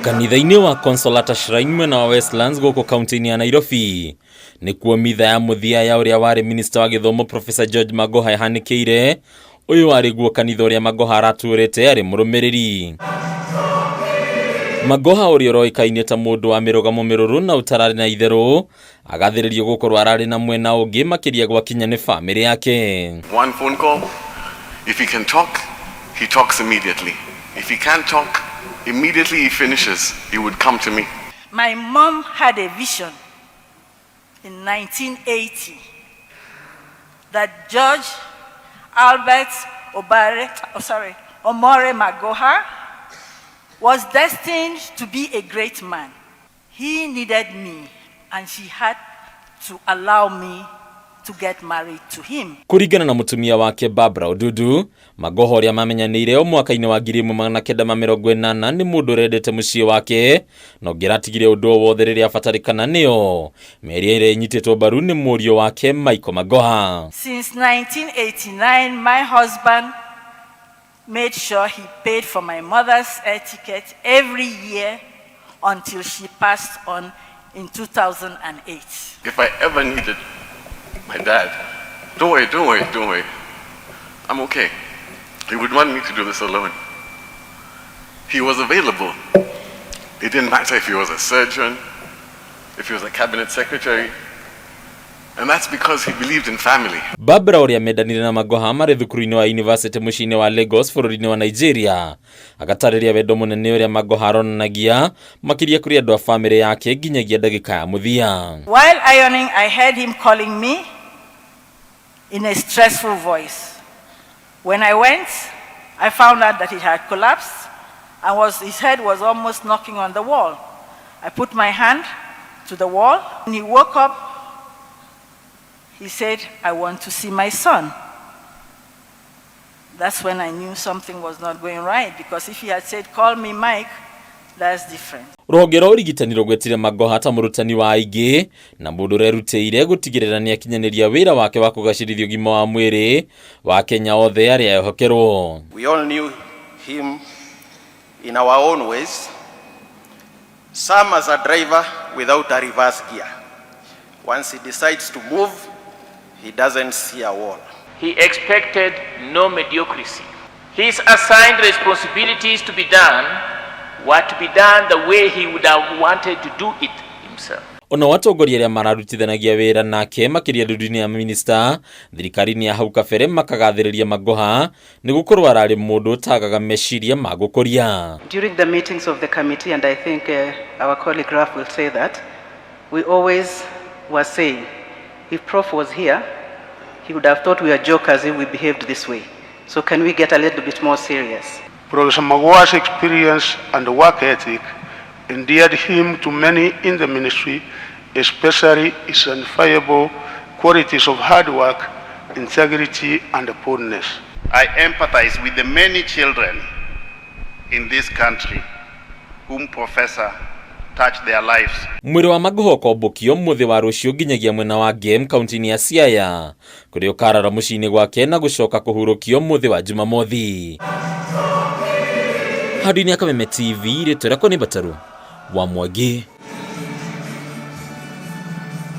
Kanithaini wa Consolata Shrine mwena wa Westlands guku kaunti-ini ya Nairobi nikuo mitha ya muthia ya uria waari minista wa githomo Professor George Magoha ihanikiire. Uyu wari guo kanitha uria Magoha araturite ari murumiriri. Magoha uria roikaine ta mundu wa mirugamo miruru na utarari na itheru agathiriirio gukorwo arari na mwena ungi makiria gwakinya ni family yake. One phone call, if he can talk, he talks immediately. If he can't talk, immediately he finishes, he would come to me. My mom had a vision in 1980 that George Albert Omore Magoha was destined to be a great man. He needed me, and she had to allow me to get married to him. Kuringana na mutumia wake Barbara Odudu, Magoha uria mamenyanire o mwaka-ini wa 1980 ni mundu rendete mucii wake no ngiratigire undu wothe riria abatarikana nio meri ire nyititwo baru ni murio wake Michael Magoha. Since 1989, my husband made sure he paid for my mother's air ticket every year until she passed on in 2008. If I ever needed my dad, don't worry. I'm okay. He would want me to do this alone. He was available. It didn't matter if he was a surgeon, if he was a cabinet secretary. And that's because he believed in family. Barbara uria medanire na Magoha mari thukuru-ini wa university mucii-ini wa Lagos bũrũri-ini wa Nigeria agatariria wendo munene uria Magoha aronanagia makiria kuri andu a family yake nginyagia ndagika ya muthia. While ironing, I heard him calling me in a stressful voice. When I went, I found out that he had collapsed and his head was almost knocking on the wall. I put my hand to the wall. When he woke up, he said, "I want to see my son." That's when I knew something was not going right, because if he had said, "Call me Mike," that's different. Rũhonge rwa ũrigitani rũgwetire Magoha ta mũrutani wa aingi na mũndũ ũrerutĩire gũtigĩrĩra nĩ akinyanĩria wĩra wake wa kũgacĩrithia ũgima wa mwĩrĩ wa Kenya othe arĩa ehokerwo. We all knew him in our own ways. Some as a driver without a reverse gear. Once he decides to move, he doesn't see a wall. He expected no mediocrity. His assigned responsibilities to be done were to be done the way he would have wanted to do it himself. Ona watongoria aria mararutithanagia wira nake makiria ndundu-ini ya minista thirikari-ini ya hau kabere makagathĩrĩria Magoha ni gukorwo arari mundu utagaga meciria ma gukoria. During the meetings of the committee, and I think our colleague Raf will say that, we always were saying, if Prof was here, he would have thought we were jokers if we behaved this way. So can we get a little bit more serious? Professor Magoha's experience and work ethic endeared him to many in the ministry, especially his unfiable qualities of hard work, integrity, and boldness. I empathize with the many children in this country whom Professor touched their lives. Mwiri wa Magoha kombukio muthi wa rucio nginyagia mwena wa game kaunti-ini ya Siaya kuria ukarara mucii-ini gwake na gucoka kuhurukio muthi wa Jumamothi. Hadini ya Kameme TV ritũra koni bataru wa Mwangi.